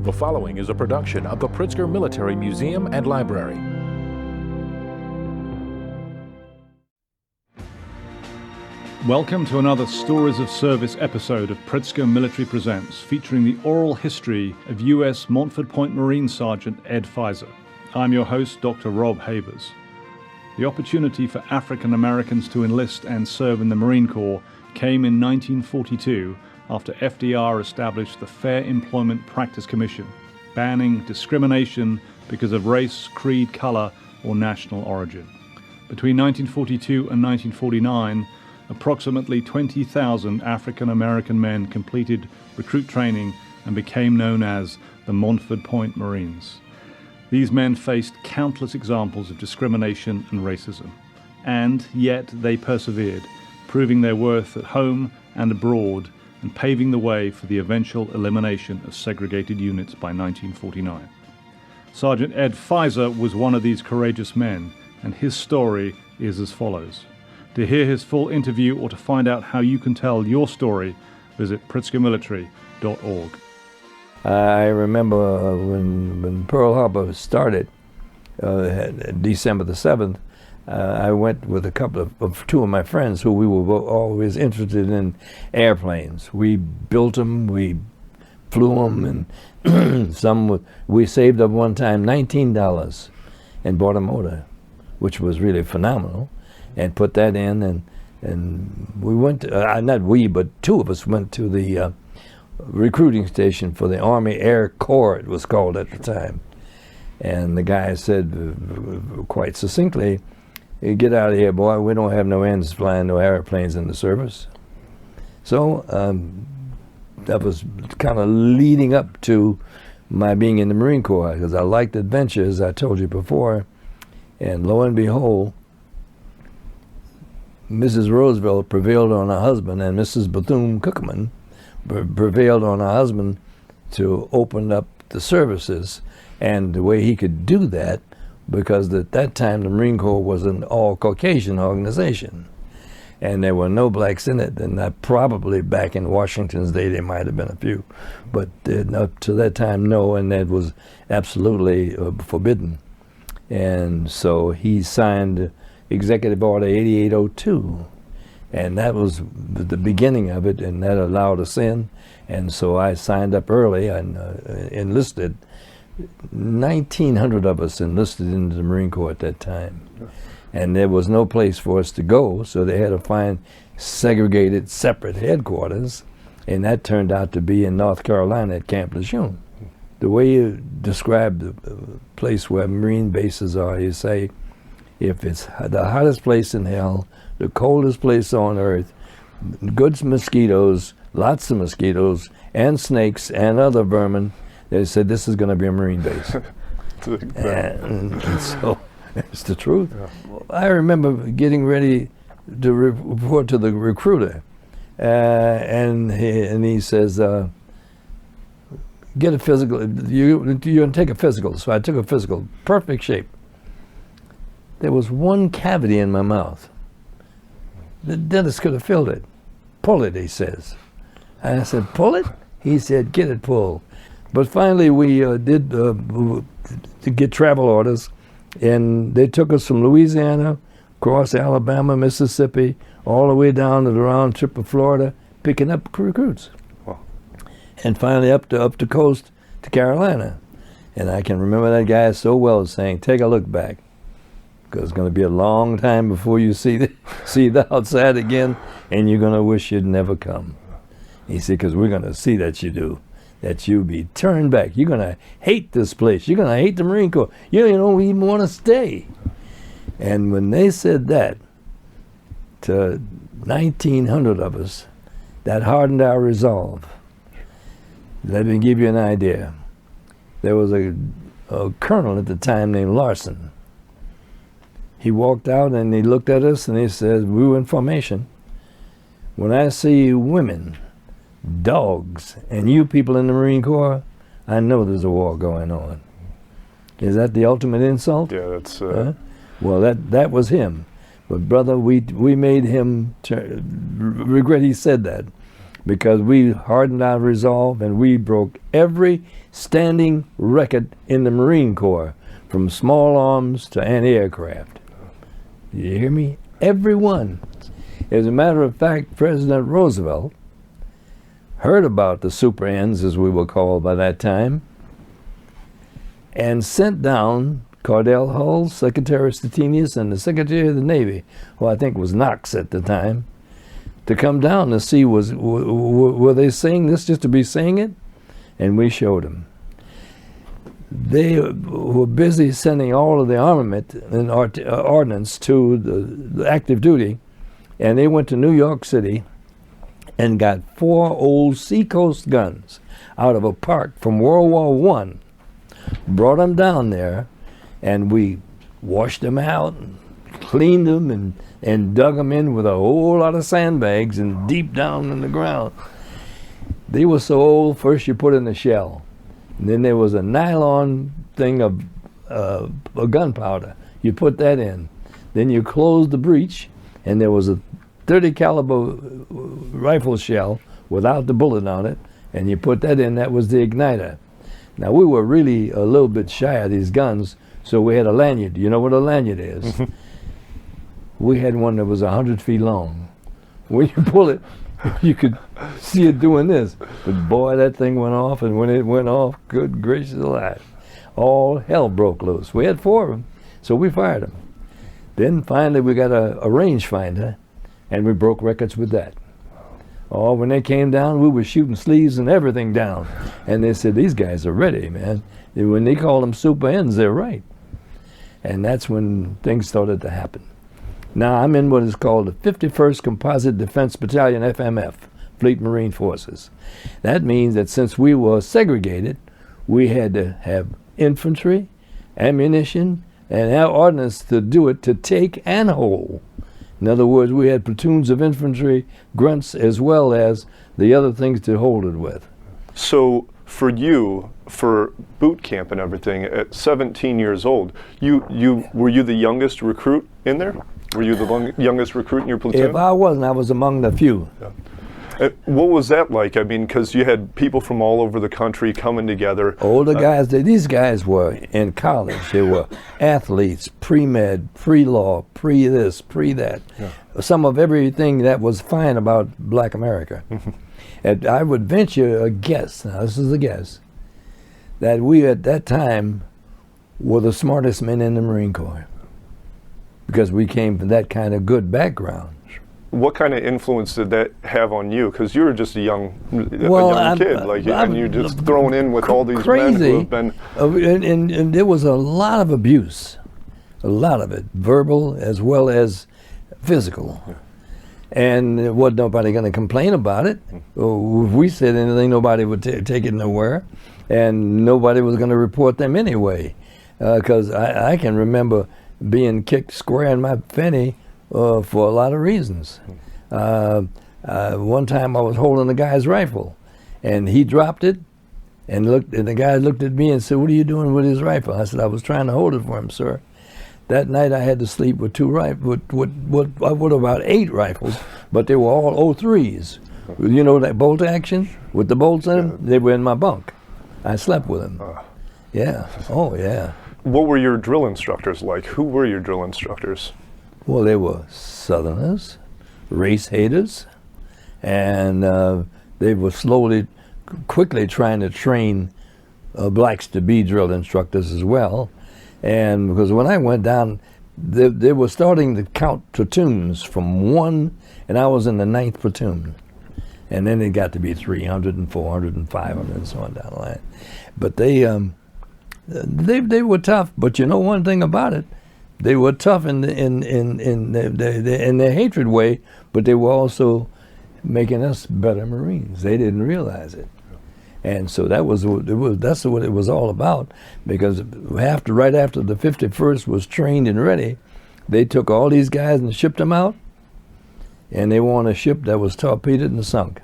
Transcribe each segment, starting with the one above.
The following is a production of the Pritzker Military Museum and Library. Welcome to another Stories of Service episode of Pritzker Military Presents, featuring the oral history of U.S. Montford Point Marines Sergeant Ed Fizer. I'm your host, Dr. Rob Havers. The opportunity for African Americans to enlist and serve in the Marine Corps came in 1942 after FDR established the Fair Employment Practice Commission, banning discrimination because of race, creed, color, or national origin. Between 1942 and 1949, approximately 20,000 African American men completed recruit training and became known as the Montford Point Marines. These men faced countless examples of discrimination and racism, and yet they persevered, proving their worth at home and abroad and paving the way for the eventual elimination of segregated units by 1949. Sergeant Ed Fizer was one of these courageous men, and his story is as follows. To hear his full interview or to find out how you can tell your story, visit pritzkermilitary.org. I remember when Pearl Harbor started, December the 7th, I went with a couple of two of my friends who we were always interested in airplanes. We built them, we flew them, and we saved up one time $19 and bought a motor, which was really phenomenal, and put that in, and we went to, not we, but two of us went to the recruiting station for the Army Air Corps, it was called at the time. And the guy said quite succinctly, "Hey, get out of here, boy, we don't have no ends flying no airplanes in the service." So that was kind of leading up to my being in the Marine Corps, because I liked adventures, I told you before. And lo and behold, Mrs. Roosevelt prevailed on her husband, and Mrs. Bethune-Cookman prevailed on her husband to open up the services. And the way he could do that, because at that time the Marine Corps was an all-Caucasian organization, and there were no blacks in it. And probably back in Washington's day there might have been a few, but up to that time, no, and that was absolutely forbidden. And so he signed Executive Order 8802, and that was the beginning of it, and that allowed us in. And so I signed up early and enlisted. 1,900 of us enlisted into the Marine Corps at that time. And there was no place for us to go, so they had to find segregated, separate headquarters, and that turned out to be in North Carolina at Camp Lejeune. The way you describe the place where Marine bases are, you say, if it's the hottest place in hell, the coldest place on earth, good mosquitoes, lots of mosquitoes, and snakes, and other vermin, they said this is going to be a Marine base. and so it's the truth. Yeah. I remember getting ready to report to the recruiter, and he says, get a physical, you're going to take a physical. So I took a physical, perfect shape. There was one cavity in my mouth. The dentist could have filled it. Pull it, he says. And I said, pull it? He said, get it pulled. But finally we did to get travel orders, and they took us from Louisiana, across Alabama, Mississippi, all the way down to the round trip of Florida, picking up recruits. Wow. And finally up the coast to Carolina. And I can remember that guy so well saying, take a look back, because it's going to be a long time before you see the outside again, and you're going to wish you'd never come. He said, because we're going to see that you do. That you be turned back. You're going to hate this place. You're going to hate the Marine Corps. You don't even want to stay. And when they said that to 1,900 of us, that hardened our resolve. Let me give you an idea. There was a colonel at the time named Larson. He walked out and he looked at us and he said, we were in formation. When I see women, dogs, and you people in the Marine Corps, I know there's a war going on. Is that the ultimate insult? Yeah, that's... Well, that was him. But brother, we made him regret he said that, because we hardened our resolve and we broke every standing record in the Marine Corps, from small arms to anti-aircraft. You hear me? Every one. As a matter of fact, President Roosevelt heard about the Super Ns, as we were called by that time, and sent down Cordell Hull, Secretary Stettinius, and the Secretary of the Navy, who I think was Knox at the time, to come down to see were they saying this just to be saying it? And we showed them. They were busy sending all of the armament and ordnance to the active duty, and they went to New York City and got 4 old Seacoast guns out of a park from World War I, brought them down there, and we washed them out and cleaned them and dug them in with a whole lot of sandbags and deep down in the ground. They were so old, first you put in the shell. And then there was a nylon thing of gunpowder. You put that in. Then you closed the breech, and there was a 30 caliber rifle shell without the bullet on it, and you put that in. That was the igniter. Now, we were really a little bit shy of these guns, so we had a lanyard. You know what a lanyard is? We had one that was 100 feet long. When you pull it, you could see it doing this. But boy, that thing went off, and when it went off, good gracious alive, all hell broke loose. We had 4 of them, so we fired them. Then finally we got a rangefinder, and we broke records with that. Oh, when they came down, we were shooting sleeves and everything down. And they said, these guys are ready, man. And when they call them Super Ns, they're right. And that's when things started to happen. Now I'm in what is called the 51st Composite Defense Battalion, FMF, Fleet Marine Forces. That means that since we were segregated, we had to have infantry, ammunition, and our ordnance to do it, to take and hold. In other words, we had platoons of infantry, grunts, as well as the other things to hold it with. So for you, for boot camp and everything, at 17 years old, were you the youngest recruit in there? Were you the youngest recruit in your platoon? If I wasn't, I was among the few. Yeah. What was that like? I mean, because you had people from all over the country coming together. Older guys, these guys were in college. They were athletes, pre-med, pre-law, pre-this, pre-that. Yeah. Some of everything that was fine about Black America. And I would venture a guess, now this is a guess, that we at that time were the smartest men in the Marine Corps, because we came from that kind of good background. What kind of influence did that have on you? Because you were just a young kid, and you're just thrown in with all these men who have been. And there was a lot of abuse, a lot of it, verbal as well as physical. Yeah. And there wasn't nobody going to complain about it. If we said anything, nobody would take it nowhere, and nobody was going to report them anyway. Because I can remember being kicked square in my fanny for a lot of reasons. One time I was holding a guy's rifle, and he dropped it, and the guy looked at me and said, "What are you doing with his rifle?" I said, "I was trying to hold it for him, sir." That night I had to sleep with 2 rifles, with about 8 rifles, but they were all 03s. You know that bolt action with the bolts in them? They were in my bunk. I slept with them. Yeah. Oh, yeah. What were your drill instructors like? Who were your drill instructors? Well, they were Southerners, race haters, and they were quickly trying to train blacks to be drill instructors as well. And because when I went down, they were starting to count platoons from 1, and I was in the 9th platoon. And then it got to be 300 and 400 and 500 and so on down the line. But they were tough. But you know one thing about it, they were tough in their hatred way, but they were also making us better Marines. They didn't realize it. And so that's what it was all about, because right after the 51st was trained and ready, they took all these guys and shipped them out, and they were on a ship that was torpedoed and sunk.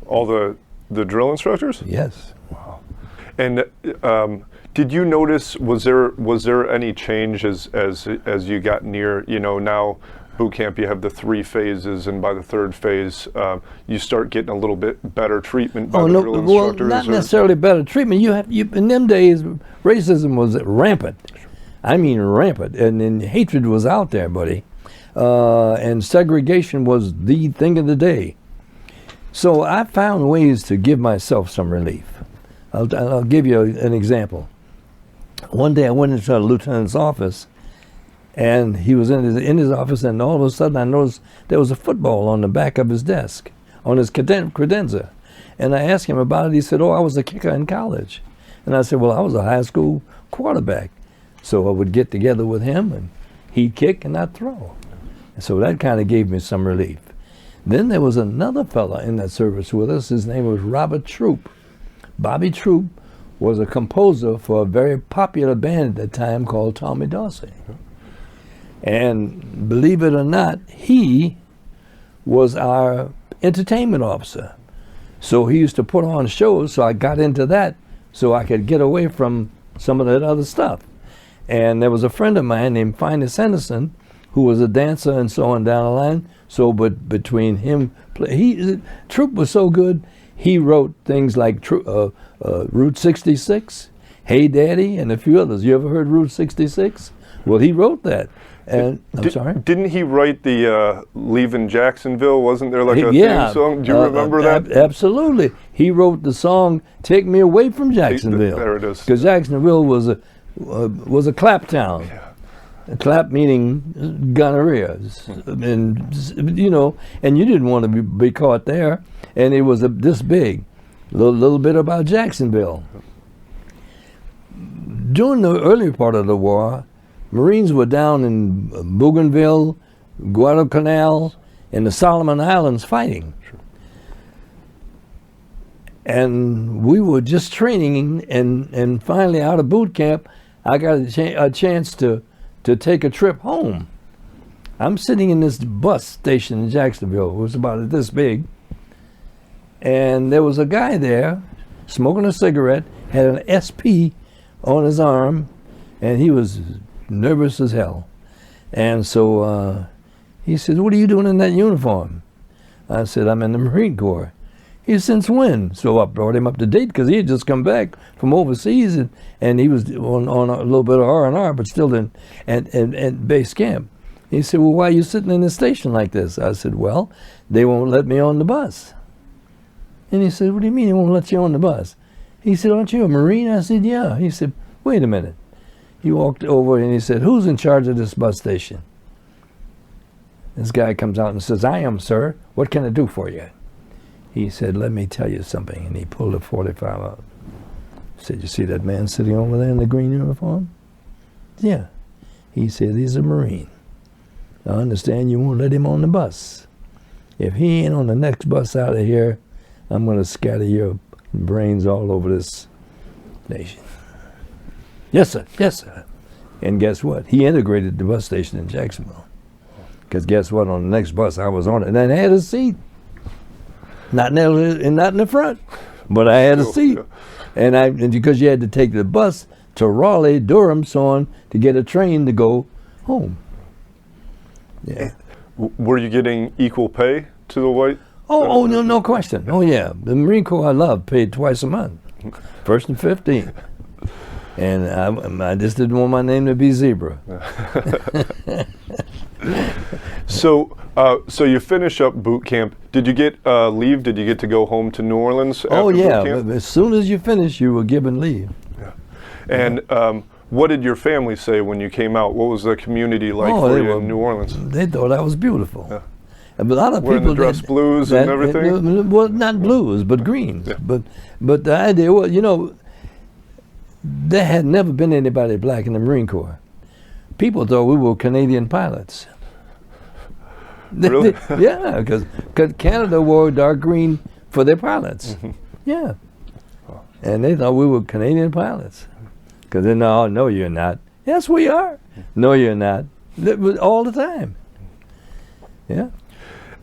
All the drill instructors? Yes. Wow. And did you notice, was there any change as you got near, now boot camp, you have the 3 phases, and by the 3rd phase, you start getting a little bit better treatment by the drill instructors? Not necessarily better treatment. In them days, racism was rampant. I mean rampant, and hatred was out there, buddy. And segregation was the thing of the day. So I found ways to give myself some relief. I'll give you an example. One day I went into a lieutenant's office, and he was in his office, and all of a sudden I noticed there was a football on the back of his desk, on his credenza. And I asked him about it. He said, "Oh, I was a kicker in college." And I said, "Well, I was a high school quarterback." So I would get together with him, and he'd kick and I'd throw. And so that kind of gave me some relief. Then there was another fella in that service with us. His name was Robert Troop. Bobby Troop was a composer for a very popular band at that time called Tommy Dorsey. And believe it or not, he was our entertainment officer. So he used to put on shows, so I got into that so I could get away from some of that other stuff. And there was a friend of mine named Fizer Henderson who was a dancer and so on down the line. So but between him, Troop was so good, he wrote things like Route 66, Hey Daddy, and a few others. You ever heard Route 66? Well, he wrote that. And I'm sorry? Didn't he write the Leaving Jacksonville? Wasn't there like a theme song? Do you remember that? Absolutely. He wrote the song Take Me Away from Jacksonville. There it is. Because Jacksonville was a clap town. Yeah. A clap meaning gonorrhea. And, you know, and you didn't want to be caught there. And it was this big. A little bit about Jacksonville. During the early part of the war, Marines were down in Bougainville, Guadalcanal, and the Solomon Islands fighting. Sure. And we were just training, and finally out of boot camp, I got a chance to take a trip home. I'm sitting in this bus station in Jacksonville. It was about this big. And there was a guy there smoking a cigarette, had an SP on his arm, and he was nervous as hell. And so he said, "What are you doing in that uniform?" I said, "I'm in the Marine Corps." He said, "Since when?" So I brought him up to date because he had just come back from overseas, and he was on a little bit of R&R, but still in base camp. He said, "Well, why are you sitting in the station like this?" I said, "Well, they won't let me on the bus." And he said, "What do you mean they won't let you on the bus?" He said, "Aren't you a Marine?" I said, "Yeah." He said, "Wait a minute." He walked over and he said, "Who's in charge of this bus station?" This guy comes out and says, "I am, sir. What can I do for you?" He said, "Let me tell you something." And he pulled a 45 out. He said, "You see that man sitting over there in the green uniform?" "Yeah." He said, "He's a Marine. I understand you won't let him on the bus. If he ain't on the next bus out of here, I'm going to scatter your brains all over this nation." "Yes, sir. Yes, sir." And guess what? He integrated the bus station in Jacksonville. Because guess what? On the next bus, I was on it. And I had a seat. Not in the front, but I had a seat. Yeah. And because you had to take the bus to Raleigh, Durham, so on, to get a train to go home. Yeah. Were you getting equal pay to the white? Oh, no question. Oh, yeah. The Marine Corps I love paid twice a month, 1st and 15th. And I just didn't want my name to be Zebra. So you finish up boot camp. Did you get leave? Did you get to go home to New Orleans after boot camp? As soon as you finish, you were given leave. Yeah. And what did your family say when you came out? What was the community like for you in New Orleans? They thought I was beautiful. Yeah. A lot of wearing people the dress blues and everything? Well, not blues, but greens. Yeah. But the idea was, you know, there had never been anybody black in the Marine Corps. People thought we were Canadian pilots. Really? Yeah, because Canada wore dark green for their pilots. Mm-hmm. Yeah. And they thought we were Canadian pilots. Because they know, "No, you're not." "Yes, we are." "No, you're not." That was all the time. Yeah.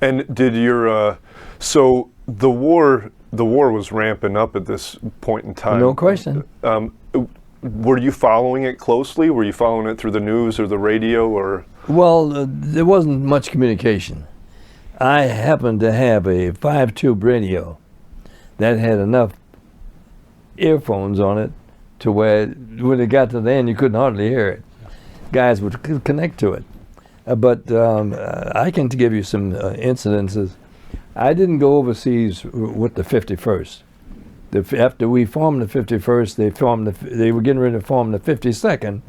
And did your so the war was ramping up at this point in time? No question. Were you following it closely? Were you following it through the news or the radio or? Well, there wasn't much communication. I happened to have a 5-tube radio that had enough earphones on it to where when it got to the end you couldn't hardly hear it. Guys would connect to it. But I can give you some incidences. I didn't go overseas with the 51st. After we formed the 51st, they were getting ready to form the 52nd,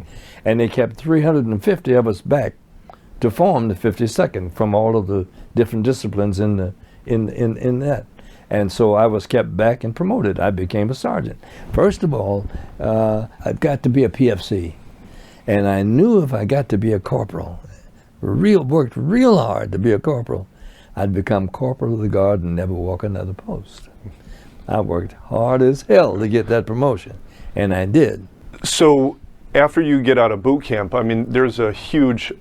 and they kept 350 of us back to form the 52nd from all of the different disciplines in that. And so I was kept back and promoted. I became a sergeant. First of all, I've got to be a PFC. And I knew if I got to be a corporal, worked real hard to be a corporal, I'd become corporal of the guard and never walk another post. I worked hard as hell to get that promotion, and I did. So after you get out of boot camp, I mean, there's huge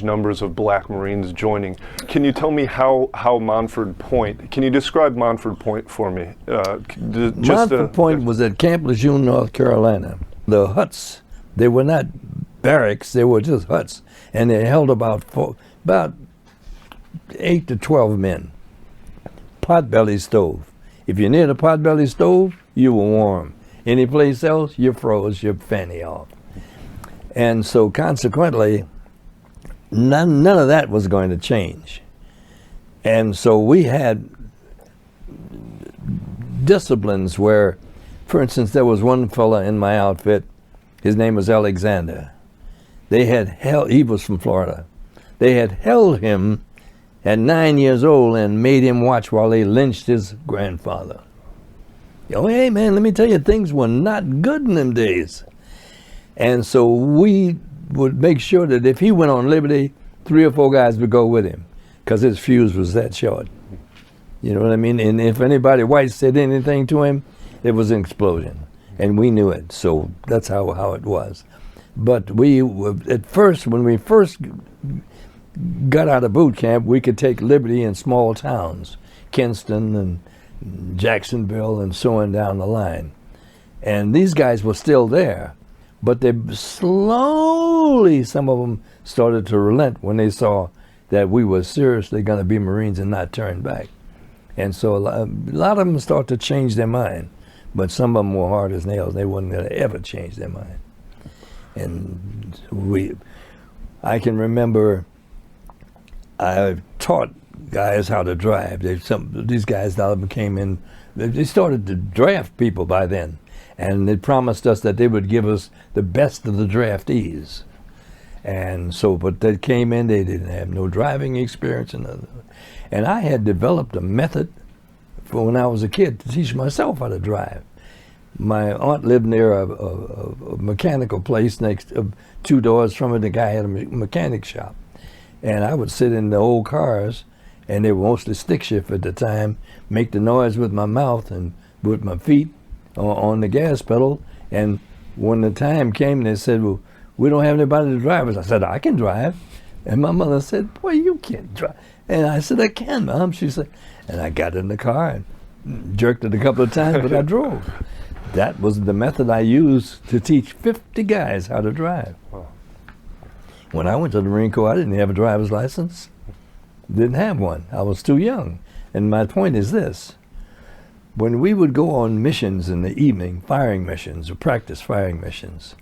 numbers of Black Marines joining. Can you tell me how Montford Point? Can you describe Montford Point for me? Montford Point was at Camp Lejeune, North Carolina. The huts, they were not barracks; they were just huts, and they held about 8 to 12 men. Potbelly stove. If you're near the potbelly stove, you were warm. Any place else, you froze your fanny off. And so consequently, none of that was going to change. And so we had disciplines where, for instance, there was one fella in my outfit, his name was Alexander. He was from Florida. They had held him at 9 years old and made him watch while they lynched his grandfather. Oh, hey man, let me tell you, things were not good in them days. And so we would make sure that if he went on liberty, 3 or 4 guys would go with him because his fuse was that short. You know what I mean? And if anybody white said anything to him, it was an explosion. And we knew it, so that's how it was. But at first, when we first got out of boot camp, we could take liberty in small towns, Kinston and Jacksonville and so on down the line. And these guys were still there, but they slowly, some of them started to relent when they saw that we were seriously going to be Marines and not turn back. And so a lot of them started to change their mind, but some of them were hard as nails. They weren't going to ever change their mind. And I can remember I taught guys how to drive. These guys now came in. They started to draft people by then, and they promised us that they would give us the best of the draftees. And so, but they came in. They didn't have no driving experience, and I had developed a method for when I was a kid to teach myself how to drive. My aunt lived near a mechanical place next 2 doors from it. The guy had a mechanic shop. And I would sit in the old cars, and they were mostly stick shift at the time, make the noise with my mouth and with my feet on the gas pedal. And when the time came, they said, well, we don't have anybody to drive us. I said, I can drive. And my mother said, boy, you can't drive. And I said, I can, Mom. She said, and I got in the car and jerked it a couple of times, but I drove. That was the method I used to teach 50 guys how to drive. Wow. When I went to the Marine Corps, I didn't have a driver's license. Didn't have one. I was too young. And my point is this. When we would go on missions in the evening, firing missions or practice firing missions,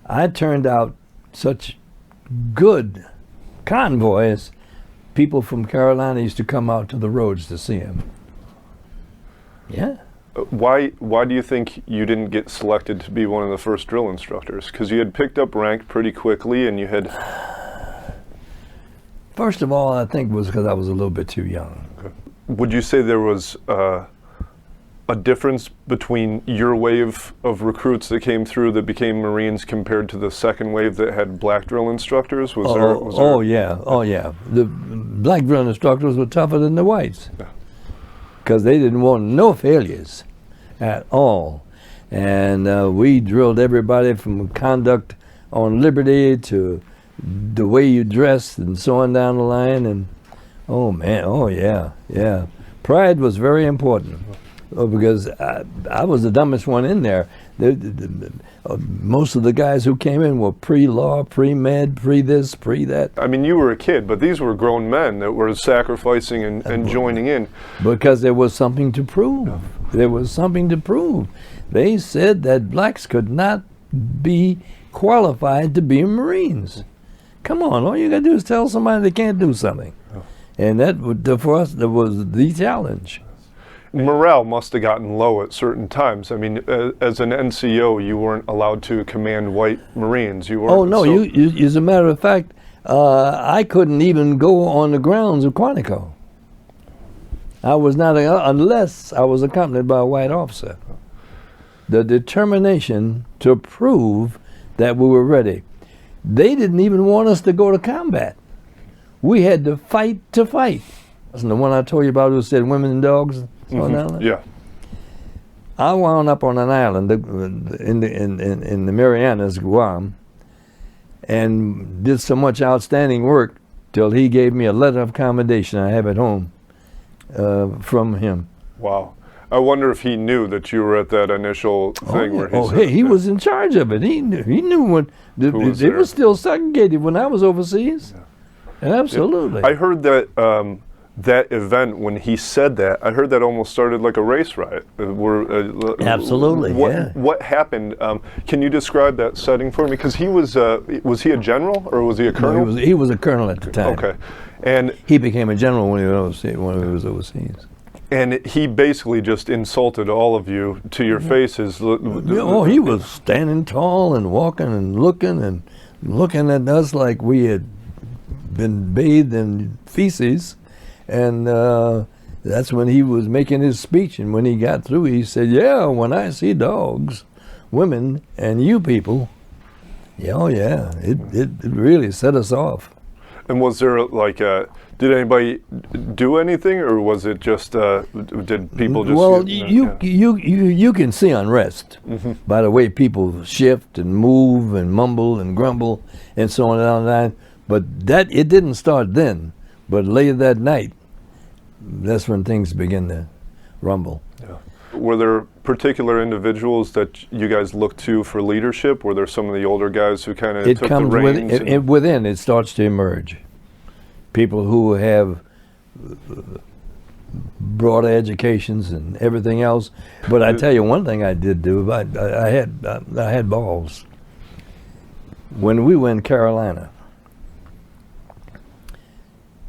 I turned out such good convoys, people from Carolina used to come out to the roads to see them. Yeah. Why do you think you didn't get selected to be one of the first drill instructors? Because you had picked up rank pretty quickly and you had... First of all, I think it was because I was a little bit too young. Okay. Would you say there was a difference between your wave of recruits that came through that became Marines compared to the second wave that had black drill instructors? Oh yeah. The black drill instructors were tougher than the whites. Yeah. Because they didn't want no failures at all. And we drilled everybody from conduct on liberty to the way you dressed and so on down the line. And oh man, oh yeah. Pride was very important. because I was the dumbest one in there. Most of the guys who came in were pre-law, pre-med, pre-this, pre-that. I mean, you were a kid, but these were grown men that were sacrificing and joining in. Because there was something to prove. There was something to prove. They said that blacks could not be qualified to be Marines. Come on, all you got to do is tell somebody they can't do something. And that, for us, that was the challenge. Morale must have gotten low at certain times. I mean, as an NCO, you weren't allowed to command white Marines. You weren't. Oh no! You, as a matter of fact, I couldn't even go on the grounds of Quantico. I was not unless I was accompanied by a white officer. The determination to prove that we were ready. They didn't even want us to go to combat. We had to fight to fight. That's the one I told you about who said women and dogs. Yeah. I wound up on an island in the Marianas, Guam, and did so much outstanding work till he gave me a letter of commendation. I have at home from him. Wow. I wonder if he knew that you were at that initial thing where he said, he was in charge of it. He knew when it was still segregated when I was overseas. Yeah. Absolutely. I heard that that event when he said that, I heard that almost started like a race riot. Absolutely. What happened? Can you describe that setting for me? Because he was he a general or was he a colonel? No, he was a colonel at the time. Okay, and he became a general when he was overseas. And he basically just insulted all of you to your faces. Oh, he was standing tall and walking and looking at us like we had been bathed in feces. And that's when he was making his speech. And when he got through, he said, "Yeah, when I see dogs, women, and you people, it really set us off." And was there did anybody do anything, or was it just did people just? Well, you can see unrest by the way people shift and move and mumble and grumble and so on and on and on. But it didn't start then. But later that night, that's when things begin to rumble. Yeah. Were there particular individuals that you guys looked to for leadership? Were there some of the older guys who kind of took the reins? Within it starts to emerge. People who have broader educations and everything else. But I tell you one thing I did do. I had balls. When we were in Carolina,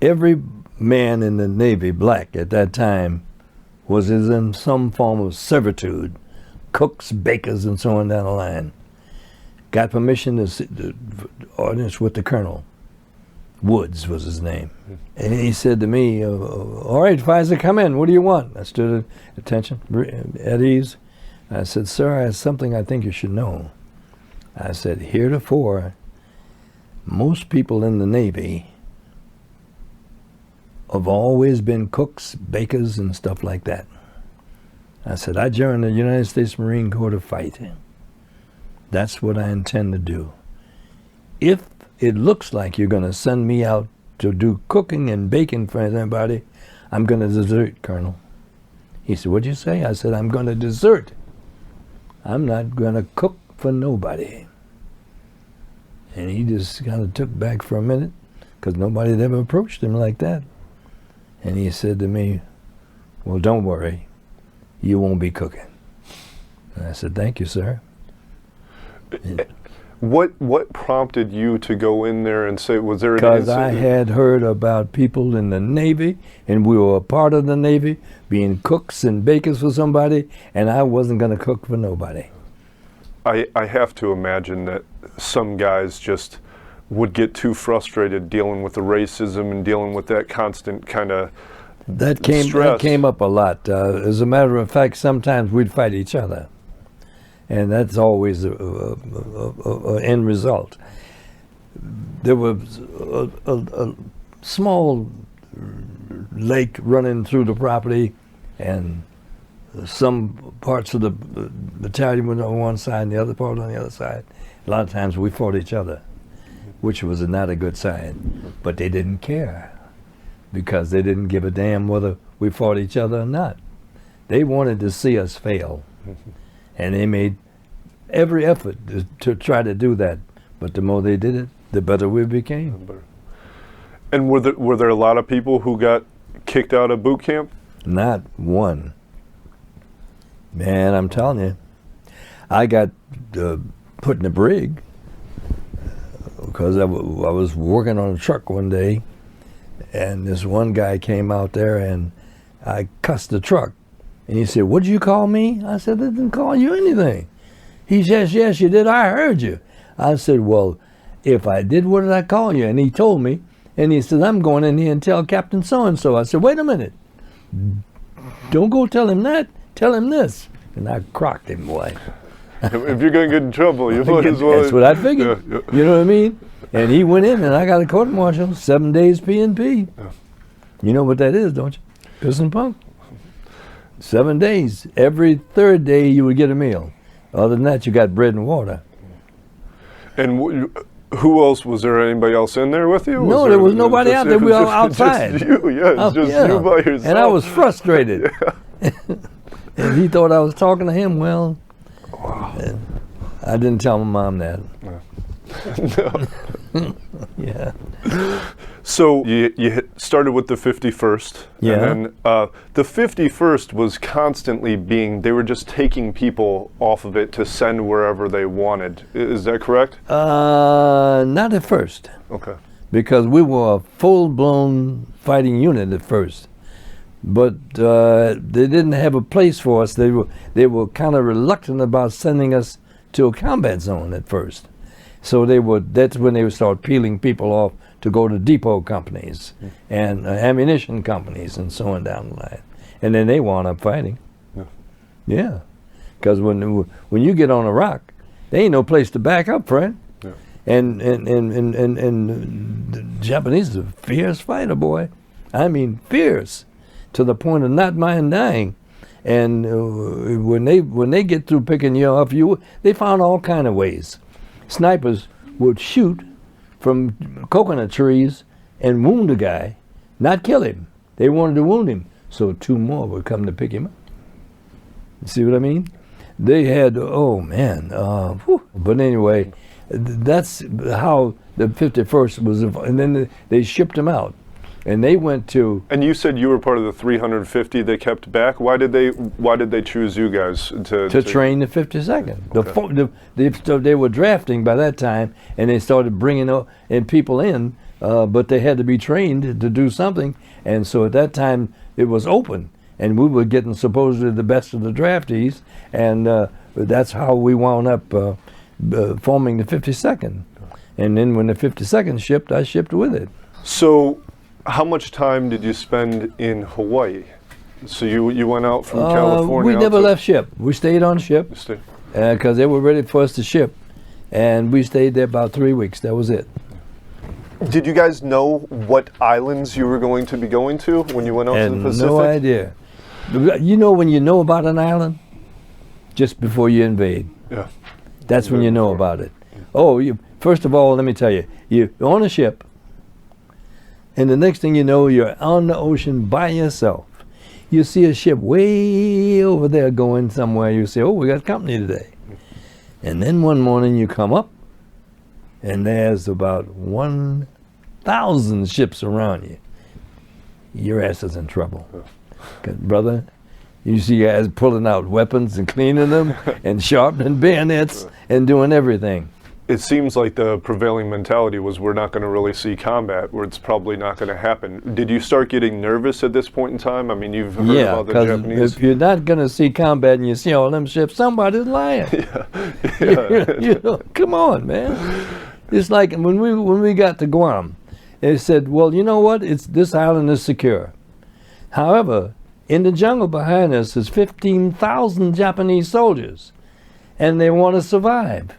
every man in the Navy, black at that time, was in some form of servitude, cooks, bakers, and so on down the line. Got permission to audience with the colonel. Woods was his name. And he said to me, "All right, Fizer, come in. What do you want?" I stood at attention, at ease. I said, "Sir, I have something I think you should know." I said, "Heretofore, most people in the Navy have always been cooks, bakers, and stuff like that." I said, "I joined the United States Marine Corps to fight. That's what I intend to do. If it looks like you're going to send me out to do cooking and baking for anybody, I'm going to desert, Colonel." He said, "What'd you say?" I said, "I'm going to desert. I'm not going to cook for nobody." And he just kind of took back for a minute because nobody had ever approached him like that. And he said to me, "Well, don't worry, you won't be cooking." And I said, "Thank you, sir." What prompted you to go in there and say, was there an incident? Because incident? I had heard about people in the Navy, and we were a part of the Navy, being cooks and bakers for somebody, and I wasn't going to cook for nobody. I have to imagine that some guys just would get too frustrated dealing with the racism and dealing with that constant kind of stress. That came up a lot. As a matter of fact, sometimes we'd fight each other. And that's always an end result. There was a small lake running through the property, and some parts of the battalion were on one side and the other part on the other side. A lot of times we fought each other, which was not a good sign. But they didn't care, because they didn't give a damn whether we fought each other or not. They wanted to see us fail. And they made every effort to try to do that. But the more they did it, the better we became. And were there a lot of people who got kicked out of boot camp? Not one. Man, I'm telling you. I got put in a brig because I was working on a truck one day, and this one guy came out there and I cussed the truck. And he said, "What'd you call me?" I said, "I didn't call you anything." He says, "Yes, you did. I heard you." I said, "Well, if I did, what did I call you?" And he told me, and he said, "I'm going in here and tell Captain so-and-so." I said, "Wait a minute. Don't go tell him that. Tell him this." And I crocked him, boy. If you're going to get in trouble, you might as well. That's what I figured. Yeah. You know what I mean? And he went in, and I got a court-martial, 7 days P&P. Yeah. You know what that is, don't you? Piss and punk. 7 days. Every third day you would get a meal. Other than that, you got bread and water. And who else? Was there anybody else in there with you? No, there was nobody out there. We were all outside. Just you, yeah. Just you by yourself. And I was frustrated. And he thought I was talking to him. Well, I didn't tell my mom that. No. Yeah. So you started with the 51st. Yeah. And then the 51st was constantly they were just taking people off of it to send wherever they wanted. Is that correct? Not at first. Okay. Because we were a full-blown fighting unit at first. But they didn't have a place for us. They were kind of reluctant about sending us to a combat zone at first. So that's when they would start peeling people off to go to depot companies and ammunition companies and so on down the line. And then they wound up fighting. Yeah. Because when you get on a rock, there ain't no place to back up, friend. Yeah. And the Japanese are a fierce fighter, boy. I mean, fierce, to the point of not mind dying. And when they get through picking you off, they found all kind of ways. Snipers would shoot from coconut trees and wound a guy, not kill him. They wanted to wound him, so 2 more would come to pick him up. You see what I mean? They had, oh man, but anyway, that's how the 51st was, and then they shipped them out. And they went to. And you said you were part of the 350 they kept back. Why did they choose you guys to train the 52nd? Okay. They were drafting by that time, and they started bringing people in, but they had to be trained to do something. And so at that time it was open, and we were getting supposedly the best of the draftees, and that's how we wound up forming the 52nd. And then when the 52nd shipped, I shipped with it. So. How much time did you spend in Hawaii? So you went out from California? We never left ship. We stayed on ship because they were ready for us to ship, and we stayed there about 3 weeks. That was it. Did you guys know what islands you were going to be going to when you went out to the Pacific? No idea. You know when you know about an island? Just before you invade. Yeah. That's when you know about it. Oh, first of all, let me tell you, you're on a ship, and the next thing you know, you're on the ocean by yourself. You see a ship way over there going somewhere. You say, "Oh, we got company today." And then one morning you come up, and there's about 1,000 ships around you. Your ass is in trouble. 'Cause, brother, you see guys pulling out weapons and cleaning them and sharpening bayonets and doing everything. It seems like the prevailing mentality was we're not going to really see combat, where it's probably not going to happen. Did you start getting nervous at this point in time? I mean, you've heard about the Japanese. Yeah, because if you're not going to see combat and you see all them ships, somebody's lying. You know, come on, man. It's like when we got to Guam, they said, well, you know what? This island is secure. However, in the jungle behind us is 15,000 Japanese soldiers, and they want to survive.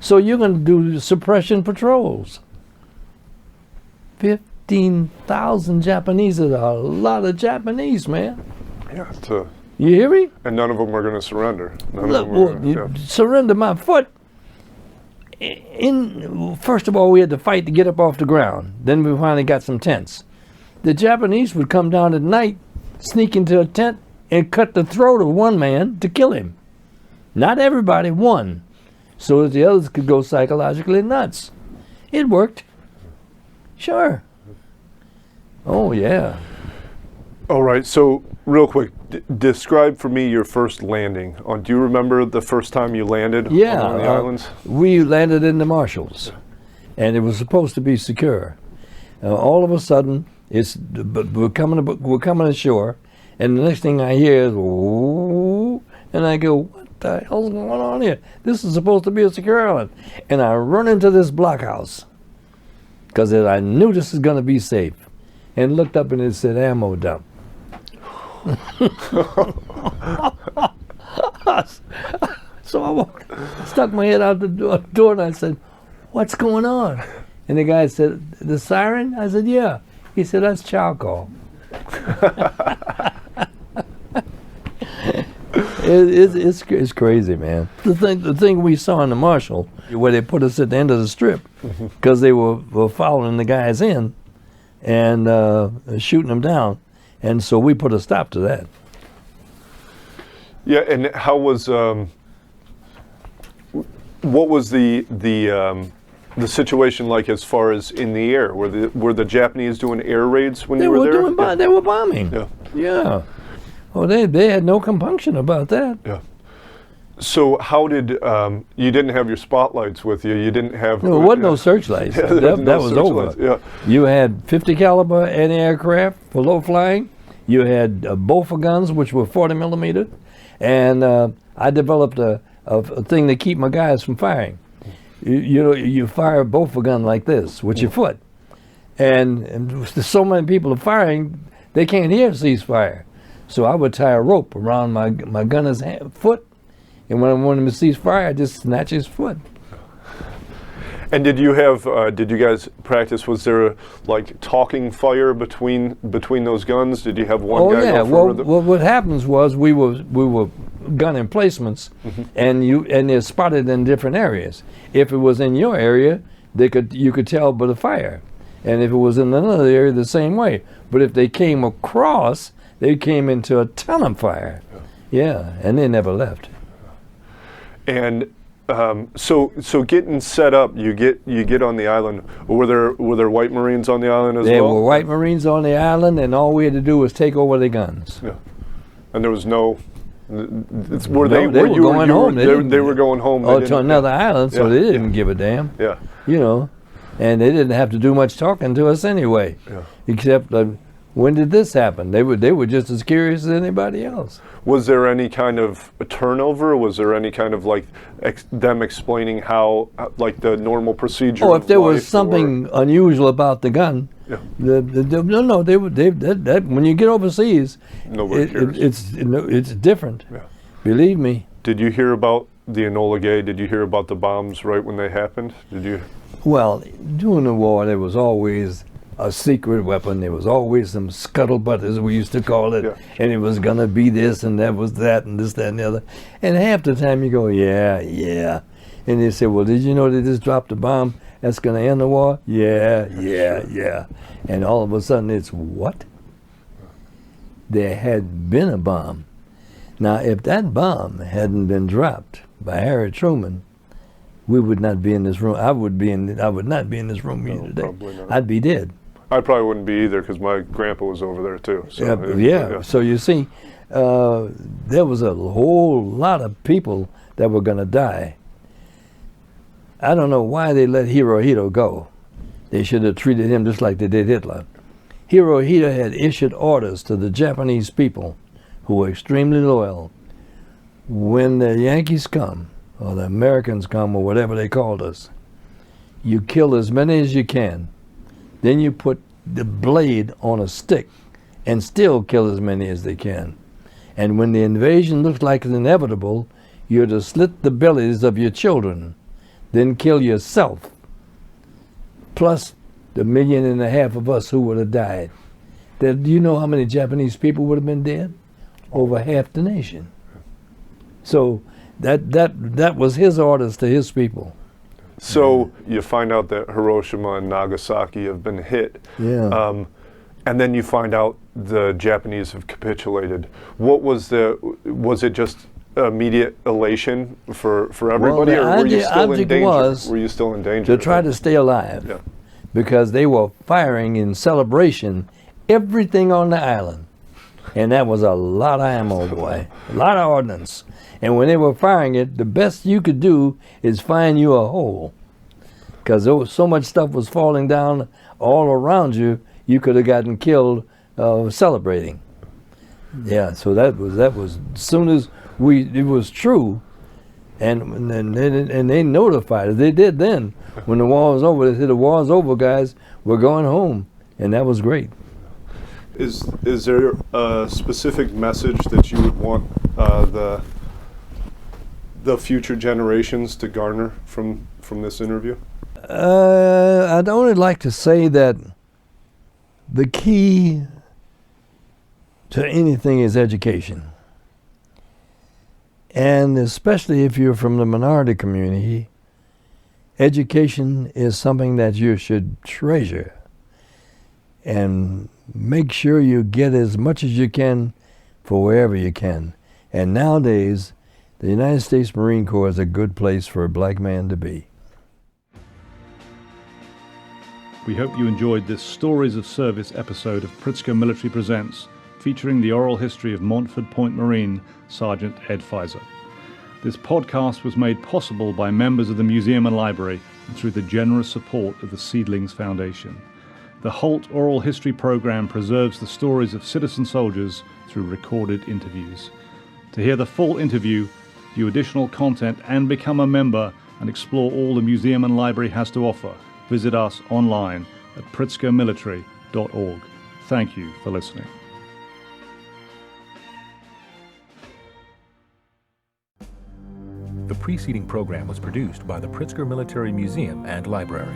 So you're going to do suppression patrols. 15,000 Japanese is a lot of Japanese, man. Yeah, you hear me? And none of them are going to surrender. Surrender my foot. First of all, we had to fight to get up off the ground. Then we finally got some tents. The Japanese would come down at night, sneak into a tent, and cut the throat of one man to kill him. Not everybody, one. So that the others could go psychologically nuts. It worked. Sure. Oh, yeah. All right, so real quick, describe for me your first landing. Do you remember the first time you landed on one of the islands? We landed in the Marshalls, and it was supposed to be secure. All of a sudden, we're coming ashore, and the next thing I hear is, "Ooh," and I go, "What the hell's going on here? This is supposed to be a secure island." And I run into this blockhouse, because I knew this was going to be safe, and looked up and it said ammo dump. So I stuck my head out the door and I said, "What's going on?" And the guy said, "The siren?" I said, "Yeah." He said, "That's chow call." It's crazy, man. The thing we saw in the Marshall, where they put us at the end of the strip, because they were following the guys in and shooting them down, and so we put a stop to that. Yeah, and how was what was the situation like as far as in the air? Were the Japanese doing air raids when you were there? They were bombing. Yeah. Yeah. Oh, they had no compunction about that. Yeah. So how did you didn't have your spotlights with you? You didn't have. No, there wasn't no searchlights. Yeah, that was over. Yeah. You had 50 caliber anti-aircraft for low flying. You had Boffa guns, which were 40 millimeter, and I developed a thing to keep my guys from firing. You fire a Boffa gun like this with your foot, and so many people are firing, they can't hear ceasefire. So I would tie a rope around my gunner's foot, and when I wanted him to cease fire, I just snatch his foot. And did you guys practice? Was there like talking fire between those guns? Did you have one guy go further? Well, what happens was we were gun emplacements, and they're spotted in different areas. If it was in your area, you could tell by the fire, and if it was in another area, the same way. But if they came across, they came into a ton of fire. Yeah, and they never left. And so getting set up, you get on the island. Were there white Marines on the island as well? There were white Marines on the island, and all we had to do was take over their guns. Yeah, and there was no. They were going home. They were going home. To another island, so they didn't give a damn. Yeah, and they didn't have to do much talking to us anyway. Yeah. Except when did this happen? They were just as curious as anybody else. Was there any kind of a turnover? Was there any kind of like them explaining how like the normal procedure? Oh, if there was something unusual about the gun, yeah. No, they would. That when you get overseas, it's different. Yeah. Believe me. Did you hear about the Enola Gay? Did you hear about the bombs right when they happened? Did you? Well, during the war, there was always a secret weapon. There was always some scuttlebutt, as we used to call it, and it was gonna be this and that was that and this, that, and the other. And half the time you go, yeah, and they say, well, did you know they just dropped a bomb that's gonna end the war? Yeah. And all of a sudden it's what? There had been a bomb. Now, if that bomb hadn't been dropped by Harry Truman, we would not be in this room. I would not be in this room here today. I'd be dead. I probably wouldn't be either because my grandpa was over there too. So, So you see, there was a whole lot of people that were going to die. I don't know why they let Hirohito go. They should have treated him just like they did Hitler. Hirohito had issued orders to the Japanese people, who were extremely loyal. When the Yankees come, or the Americans come, or whatever they called us, you kill as many as you can. Then you put the blade on a stick and still kill as many as they can. And when the invasion looks like it's inevitable, you're to slit the bellies of your children, then kill yourself, plus the 1.5 million of us who would have died. Do you know how many Japanese people would have been dead? Over half the nation. So that was his orders to his people. So you find out that Hiroshima and Nagasaki have been hit. Yeah. and then you find out the Japanese have capitulated. What was it just immediate elation for everybody, or were you still in danger? Were you still in danger? To try to stay alive, yeah. Because they were firing in celebration everything on the island, and that was a lot of ammo, boy, a lot of ordnance. And when they were firing it, the best you could do is find you a hole, because so much stuff was falling down all around you. You could have gotten killed celebrating. Yeah, so that was as soon as it was true, and they notified us. They did then. When the war was over, they said, the war's over, guys, we're going home. And that was great. Is there a specific message that you would want the future generations to garner from this interview? I'd only like to say that the key to anything is education. And especially if you're from the minority community, education is something that you should treasure and make sure you get as much as you can for wherever you can. And nowadays, the United States Marine Corps is a good place for a black man to be. We hope you enjoyed this Stories of Service episode of Pritzker Military Presents, featuring the oral history of Montford Point Marine Sergeant Ed Fizer. This podcast was made possible by members of the Museum and Library and through the generous support of the Seedlings Foundation. The Holt Oral History Program preserves the stories of citizen soldiers through recorded interviews. To hear the full interview, view additional content, and become a member and explore all the Museum and Library has to offer, visit us online at pritzkermilitary.org. Thank you for listening. The preceding program was produced by the Pritzker Military Museum and Library.